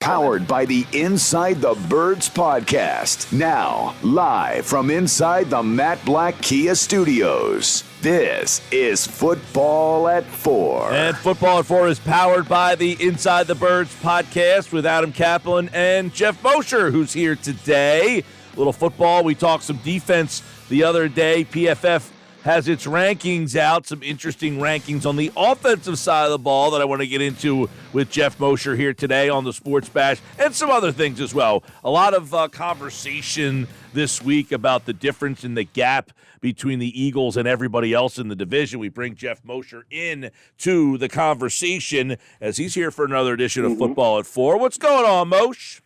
Powered by the Inside the Birds podcast. Now, live from inside the Matt Black Kia Studios. This is Football at 4. And Football at 4 is powered by the Inside the Birds podcast with Adam Kaplan and Geoff Mosher, who's here today. A little football. We talked some defense the other day. PFF has its rankings out, some interesting rankings on the offensive side of the ball that I want to get into with Geoff Mosher here today on the Sports Bash, and some other things as well. A lot of conversation this week about the difference in the gap between the Eagles and everybody else in the division. We bring Geoff Mosher in to the conversation as he's here for another edition of Football at 4. What's going on, Moshe?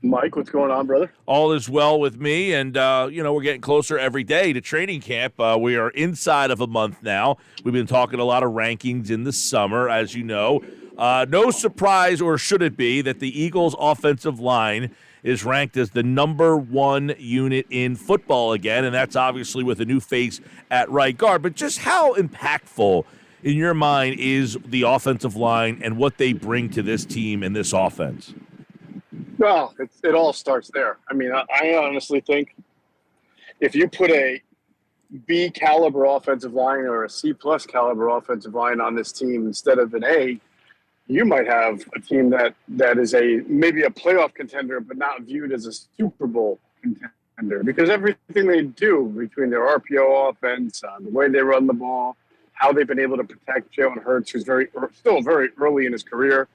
Mike, what's going on, brother? All is well with me, and, we're getting closer every day to training camp. We are inside of a month now. We've been talking a lot of rankings in the summer, as you know. No surprise, or should it be, that the Eagles' offensive line is ranked as the number one unit in football again, and that's obviously with a new face at right guard. But just how impactful, in your mind, is the offensive line and what they bring to this team and this offense? Well, it all starts there. I mean, I honestly think if you put a B caliber offensive line or a C plus caliber offensive line on this team instead of an A, you might have a team that is maybe a playoff contender, but not viewed as a Super Bowl contender, because everything they do between their RPO offense, the way they run the ball, how they've been able to protect Jalen Hurts, who's still very early in his career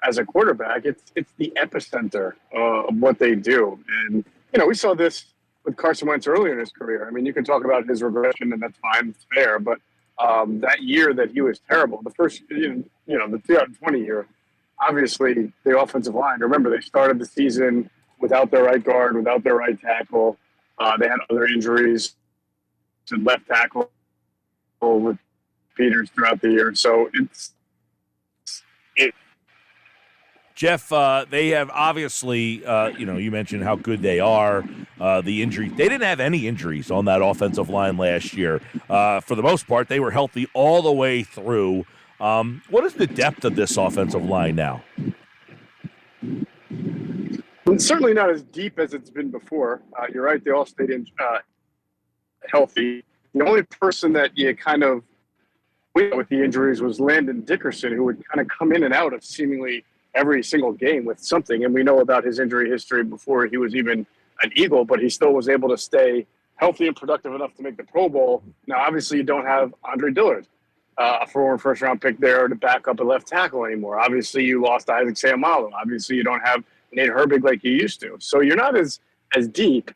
as a quarterback, it's the epicenter of what they do. And, we saw this with Carson Wentz earlier in his career. I mean, you can talk about his regression, and that's fine, it's fair. But that year that he was terrible, the first, the 2020 year, obviously the offensive line, remember, they started the season without their right guard, without their right tackle. They had other injuries to left tackle with Peters throughout the year. So Geoff, they have obviously, you mentioned how good they are. The injury, they didn't have any injuries on that offensive line last year. For the most part, they were healthy all the way through. What is the depth of this offensive line now? It's certainly not as deep as it's been before. You're right, they all stayed healthy. The only person that you kind of with the injuries was Landon Dickerson, who would kind of come in and out of seemingly every single game with something. And we know about his injury history before he was even an Eagle, but he still was able to stay healthy and productive enough to make the Pro Bowl. Now, obviously, you don't have Andre Dillard, a former first-round pick there to back up a left tackle anymore. Obviously, you lost Isaac Seumalo. Obviously, you don't have Nate Herbig like you used to. So you're not as deep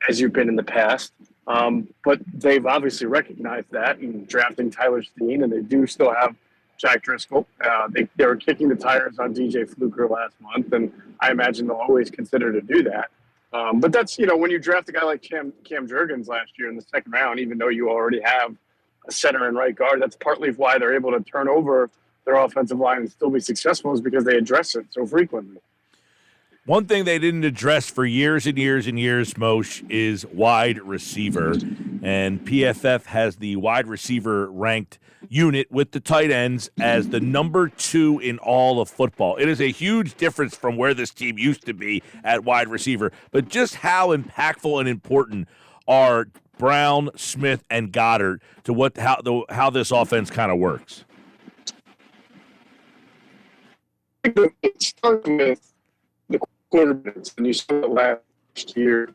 as you've been in the past. But they've obviously recognized that in drafting Tyler Steen, and they do still have Jack Driscoll. They were kicking the tires on DJ Fluker last month, and I imagine they'll always consider to do that. But that's, when you draft a guy like Cam Jurgens last year in the second round, even though you already have a center and right guard, that's partly why they're able to turn over their offensive line and still be successful, is because they address it so frequently. One thing they didn't address for years and years and years, Moshe, is wide receiver. And PFF has the wide receiver ranked unit with the tight ends as the number 2 in all of football. It is a huge difference from where this team used to be at wide receiver. But just how impactful and important are Brown, Smith, and Goedert to how this offense kind of works? It starts with the quarterbacks, and you saw it last year,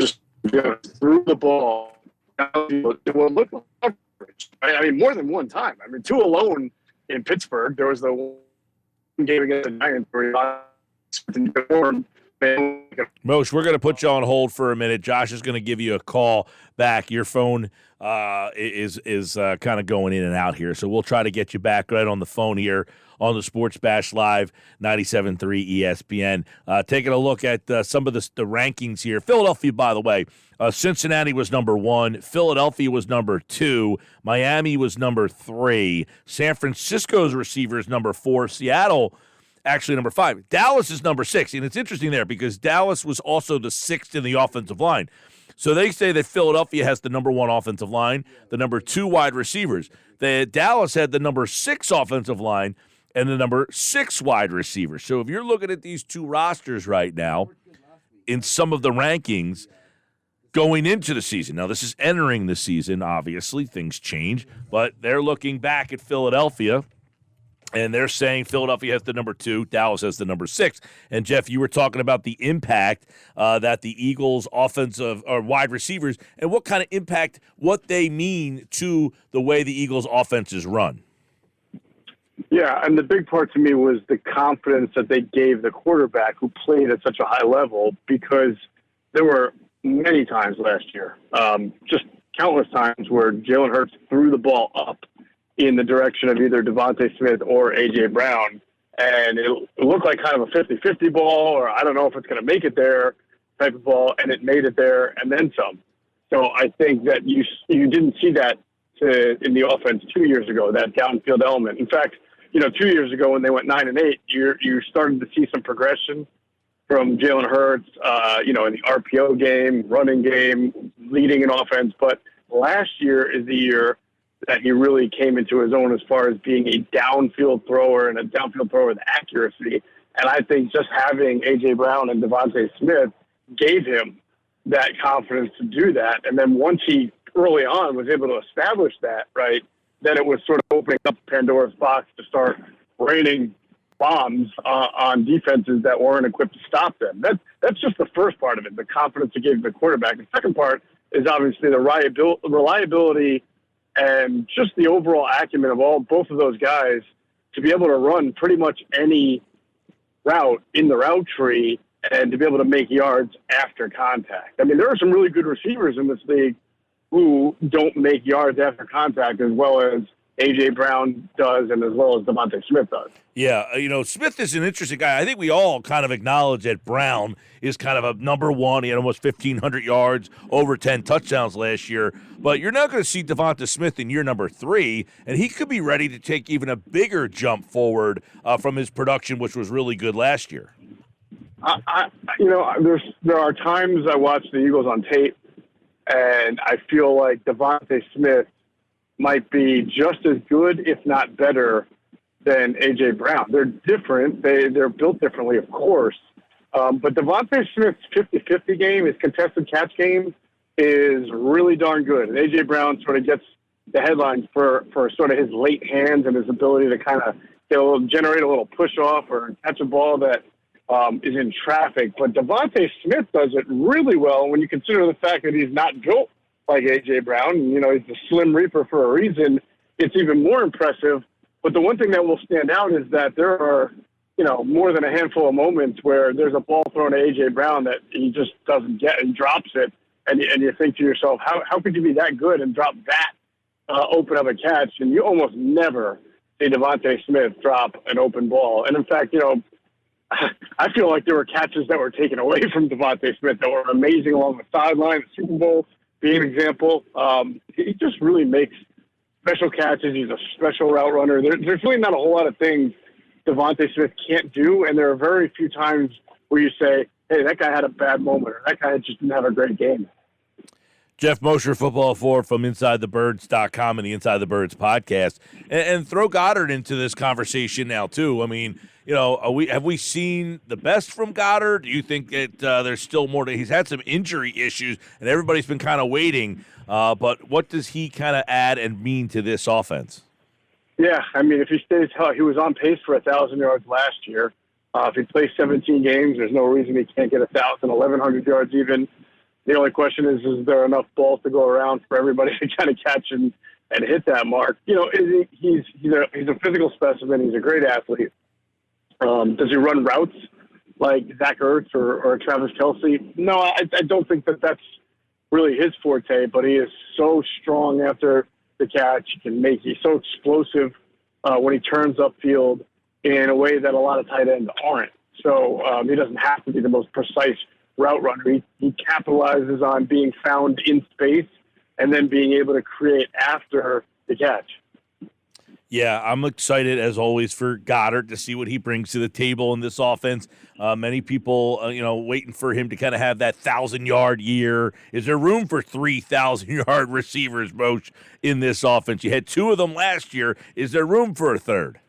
just threw the ball. It will look like coverage. I mean, more than one time. I mean, 2 alone in Pittsburgh. There was the one game against the Giants where he got Moshe, we're going to put you on hold for a minute. Josh is going to give you a call back. Your phone is kind of going in and out here, so we'll try to get you back right on the phone here on the Sports Bash Live, 97.3 ESPN. Taking a look at some of the rankings here. Philadelphia, by the way, Cincinnati was number 1. Philadelphia was number 2. Miami was number 3. San Francisco's receivers number 4. Seattle actually number 5. Dallas is number 6, and it's interesting there because Dallas was also the 6th in the offensive line. So they say that Philadelphia has the number 1 offensive line, the number 2 wide receivers. Dallas had the number 6 offensive line and the number 6 wide receiver. So if you're looking at these two rosters right now in some of the rankings going into the season, now this is entering the season, obviously, things change, but they're looking back at Philadelphia, and they're saying Philadelphia has the number 2, Dallas has the number 6. And, Jeff, you were talking about the impact that the Eagles' offensive or wide receivers and what kind of impact, what they mean to the way the Eagles' offense is run. Yeah, and the big part to me was the confidence that they gave the quarterback who played at such a high level, because there were many times last year, just countless times where Jalen Hurts threw the ball up in the direction of either Devontae Smith or A.J. Brown, and it looked like kind of a 50-50 ball, or I don't know if it's going to make it there type of ball, and it made it there and then some. So I think that you didn't see that in the offense 2 years ago, that downfield element. In fact, 2 years ago when they went 9-8, you started to see some progression from Jalen Hurts, in the RPO game, running game, leading an offense. But last year is the year that he really came into his own as far as being a downfield thrower and a downfield thrower with accuracy. And I think just having A.J. Brown and Devontae Smith gave him that confidence to do that. And then once he early on was able to establish that, right, then it was sort of opening up Pandora's box to start raining bombs on defenses that weren't equipped to stop them. That's just the first part of it, the confidence it gave the quarterback. The second part is obviously the reliability and just the overall acumen of both of those guys to be able to run pretty much any route in the route tree and to be able to make yards after contact. I mean, there are some really good receivers in this league who don't make yards after contact as well as A.J. Brown does and as well as Devontae Smith does. Yeah, Smith is an interesting guy. I think we all kind of acknowledge that Brown is kind of a number one. He had almost 1,500 yards, over 10 touchdowns last year. But you're not going to see Devonta Smith in year number 3, and he could be ready to take even a bigger jump forward from his production, which was really good last year. There are times I watch the Eagles on tape, and I feel like Devonta Smith might be just as good, if not better, than A.J. Brown. They're different. They're built differently, of course. But Devontae Smith's 50-50 game, his contested catch game, is really darn good. And A.J. Brown sort of gets the headlines for sort of his late hands and his ability to kind of generate a little push-off or catch a ball that is in traffic. But Devontae Smith does it really well when you consider the fact that he's not built like A.J. Brown. He's the Slim Reaper for a reason. It's even more impressive. But the one thing that will stand out is that there are, more than a handful of moments where there's a ball thrown to A.J. Brown that he just doesn't get and drops it. And you think to yourself, how could you be that good and drop that open of a catch? And you almost never see Devontae Smith drop an open ball. And in fact, I feel like there were catches that were taken away from Devontae Smith that were amazing along the sideline. The Super Bowl being an example. He just really makes special catches. He's a special route runner. There's really not a whole lot of things Devontae Smith can't do, and there are very few times where you say, hey, that guy had a bad moment, or that guy just didn't have a great game. Geoff Mosher, Football Forward from InsideTheBirds.com and the Inside the Birds podcast. And throw Goedert into this conversation now, too. I mean, have we seen the best from Goedert? Do you think that there's still more he's had some injury issues, and everybody's been kind of waiting. But what does he kind of add and mean to this offense? Yeah, I mean, if he stays healthy, he was on pace for 1,000 yards last year. If he plays 17 games, there's no reason he can't get 1,000, 1,100 yards even. The only question is there enough balls to go around for everybody to kind of catch and hit that mark? He's a physical specimen. He's a great athlete. Does he run routes like Zach Ertz or Travis Kelce? No, I don't think that's really his forte, but he is so strong after the catch. He's so explosive when he turns upfield in a way that a lot of tight ends aren't. So he doesn't have to be the most precise route runner. He capitalizes on being found in space and then being able to create after the catch. Yeah, I'm excited, as always, for Goedert to see what he brings to the table in this offense. Many people, waiting for him to kind of have that 1,000-yard year. Is there room for 3,000-yard receivers, Bosch, in this offense? You had 2 of them last year. Is there room for a third?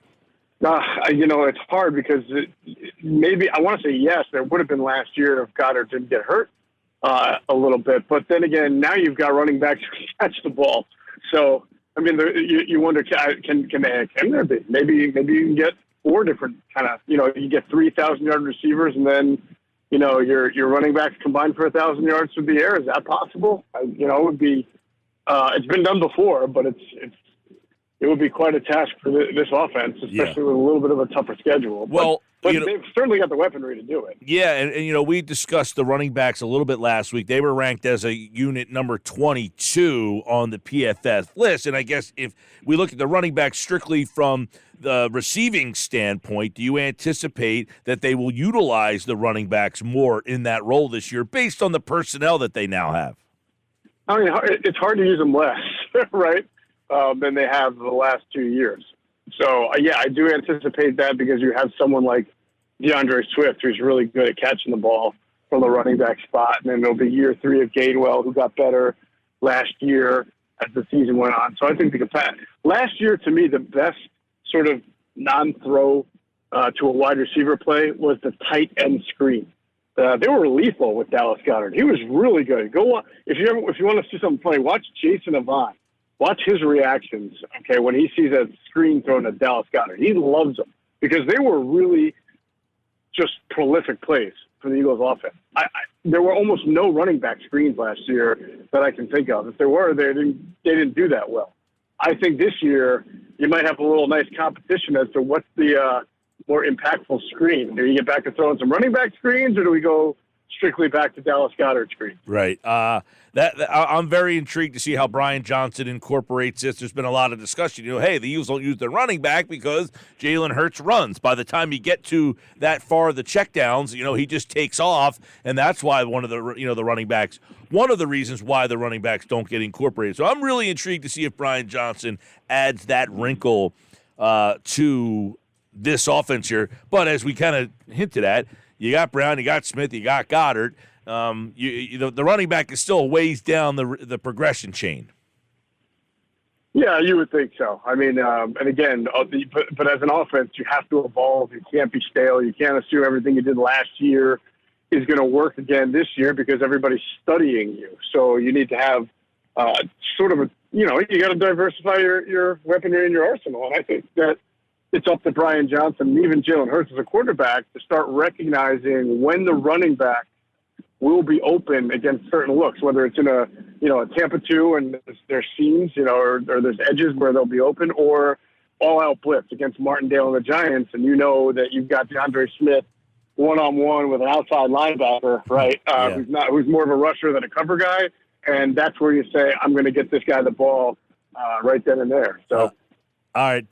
It's hard because maybe I want to say yes, there would have been last year if Goedert didn't get hurt a little bit. But then again, now you've got running backs who catch the ball. So, I mean, you wonder, can there be? Maybe you can get four different kind of, you get 3,000-yard receivers and then, your running backs combined for 1,000 yards through the air. Is that possible? It would be, it's been done before, but it would be quite a task for this offense, especially with a little bit of a tougher schedule. Well, but they've certainly got the weaponry to do it. Yeah, and we discussed the running backs a little bit last week. They were ranked as a unit number 22 on the PFF list. And I guess if we look at the running backs strictly from the receiving standpoint, do you anticipate that they will utilize the running backs more in that role this year based on the personnel that they now have? I mean, it's hard to use them less, right, than they have the last 2 years. So, I do anticipate that because you have someone like DeAndre Swift who's really good at catching the ball from the running back spot. And then there'll be year 3 of Gainwell, who got better last year as the season went on. So I think last year, to me, the best sort of non-throw to a wide receiver play was the tight end screen. They were lethal with Dallas Goedert. He was really good. Go on. If you want to see something funny, watch Jason Avant. Watch his reactions, okay, when he sees a screen thrown at Dallas Goedert. He loves them because they were really just prolific plays for the Eagles offense. There were almost no running back screens last year that I can think of. If there were, they didn't do that well. I think this year you might have a little nice competition as to what's the more impactful screen. Do you get back to throwing some running back screens, or do we go strictly back to Dallas Goedert screens? Right. I'm very intrigued to see how Brian Johnson incorporates this. There's been a lot of discussion. Hey, the Eagles don't use their running back because Jalen Hurts runs. By the time you get to that far of the checkdowns, he just takes off, and that's why one of the reasons why the running backs don't get incorporated. So I'm really intrigued to see if Brian Johnson adds that wrinkle to this offense here. But as we kind of hinted at, you got Brown, you got Smith, you got Goedert. The running back is still a ways down the progression chain. Yeah, you would think so. I mean, and again, but as an offense, you have to evolve. You can't be stale. You can't assume everything you did last year is going to work again this year because everybody's studying you. So you need to have sort of you got to diversify your weaponry in your arsenal. And I think that it's up to Brian Johnson and even Jalen Hurts as a quarterback to start recognizing when the running back will be open against certain looks, whether it's in a Tampa 2 and there's seams, or there's edges where they'll be open, or all-out blitz against Martindale and the Giants, and that you've got DeAndre Smith one-on-one with an outside linebacker, right, who's more of a rusher than a cover guy, and that's where you say, I'm going to get this guy the ball right then and there. So. All right,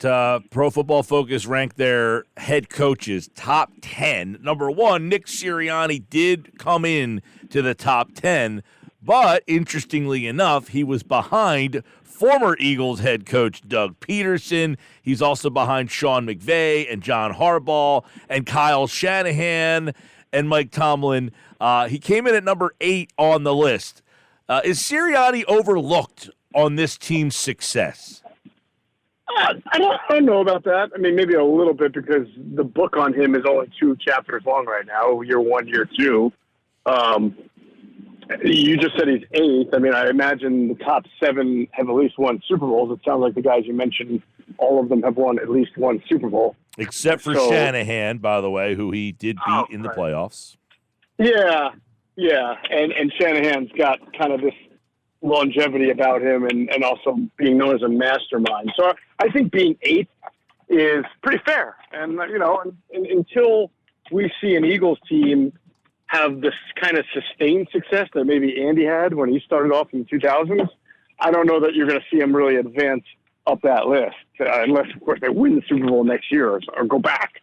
Pro Football Focus ranked their head coaches top 10. Number 1, Nick Sirianni did come in to the top 10, but interestingly enough, he was behind former Eagles head coach Doug Peterson. He's also behind Sean McVay and John Harbaugh and Kyle Shanahan and Mike Tomlin. He came in at number 8 on the list. Is Sirianni overlooked on this team's success? I don't know about that. I mean, maybe a little bit because the book on him is only 2 chapters long right now, year 1, year 2. You just said he's 8th. I mean, I imagine the top 7 have at least won Super Bowls. It sounds like the guys you mentioned, all of them have won at least 1 Super Bowl. Except for Shanahan, by the way, who he did beat in the playoffs. Yeah. And Shanahan's got kind of this longevity about him and also being known as a mastermind. So I think being 8th is pretty fair. And, until we see an Eagles team have this kind of sustained success that maybe Andy had when he started off in the 2000s, I don't know that you're going to see him really advance up that list, unless, of course, they win the Super Bowl next year or go back.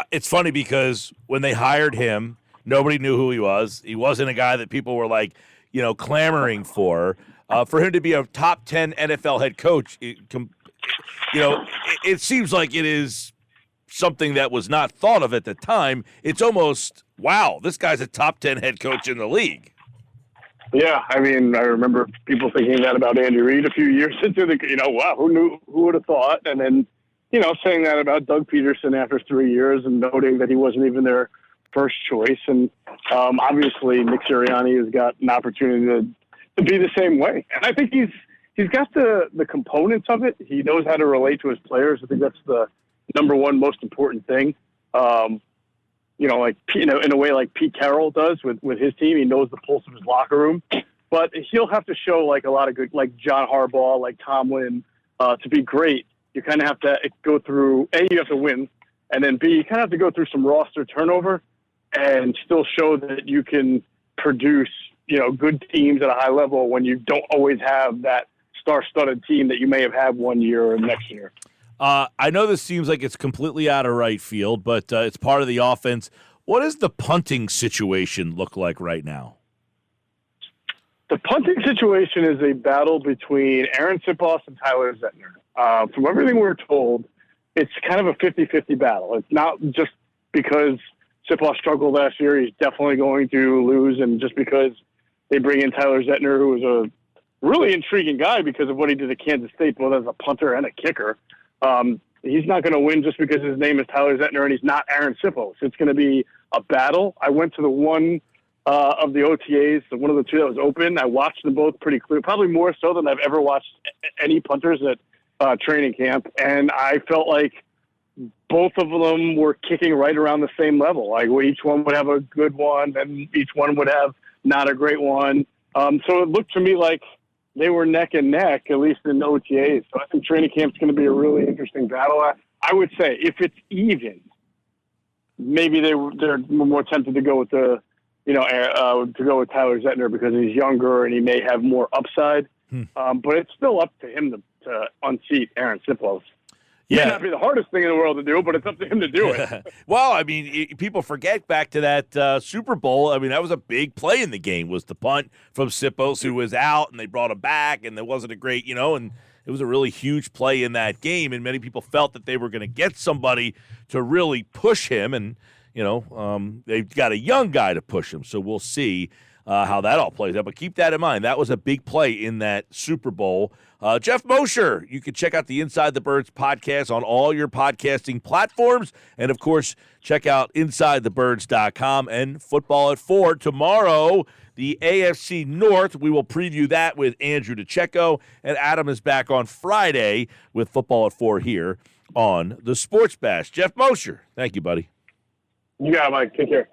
It's funny because when they hired him, nobody knew who he was. He wasn't a guy that people were like, clamoring for him to be a top 10 NFL head coach. It seems like it is something that was not thought of at the time. It's almost, wow, this guy's a top 10 head coach in the league. Yeah, I mean, I remember people thinking that about Andy Reid a few years into wow, who would have thought? And then saying that about Doug Peterson after 3 years and noting that he wasn't even their first choice. And obviously Nick Sirianni has got an opportunity to be the same way. And I think he's got the components of it. He knows how to relate to his players. I think that's the number one most important thing. In a way like Pete Carroll does with his team. He knows the pulse of his locker room. But he'll have to show like a lot of good, like John Harbaugh, like Tomlin, to be great. You kind of have to go through, A, you have to win, and then B, you kind of have to go through some roster turnover and still show that you can produce, good teams at a high level when you don't always have that star-studded team that you may have had one year or next year. I know this seems like it's completely out of right field, but it's part of the offense. What does the punting situation look like right now? The punting situation is a battle between Aaron Sipos and Tyler Zettner. From everything we're told, it's kind of a 50-50 battle. It's not just because Sipos struggled last year, he's definitely going to lose, and just because they bring in Tyler Zettner, who was a really intriguing guy because of what he did at Kansas State, both as a punter and a kicker. He's not going to win just because his name is Tyler Zettner and he's not Aaron Sipos. It's going to be a battle. I went to the one of the OTAs, one of the two that was open. I watched them both pretty clear, probably more so than I've ever watched any punters at training camp. And I felt like both of them were kicking right around the same level. Like each one would have a good one and each one would have not a great one. So it looked to me like they were neck and neck, at least in OTAs. So I think training camp's going to be a really interesting battle. I would say if it's even, maybe they're more tempted to go with to go with Tyler Zettner because he's younger and he may have more upside. But it's still up to him to unseat Aaron Sipos. Yeah. May not be the hardest thing in the world to do, but it's up to him to do it. Well, I mean, people forget back to that Super Bowl. I mean, that was a big play in the game, was the punt from Sipos, who was out, and they brought him back, and there wasn't a great, and it was a really huge play in that game, and many people felt that they were going to get somebody to really push him, and, they've got a young guy to push him, so we'll see how that all plays out. But keep that in mind. That was a big play in that Super Bowl. Geoff Mosher, you can check out the Inside the Birds podcast on all your podcasting platforms. And, of course, check out InsideTheBirds.com and Football at 4. Tomorrow, the AFC North, we will preview that with Andrew DeCecco. And Adam is back on Friday with Football at 4 here on the Sports Bash. Geoff Mosher, thank you, buddy. You got it, Mike. Take care.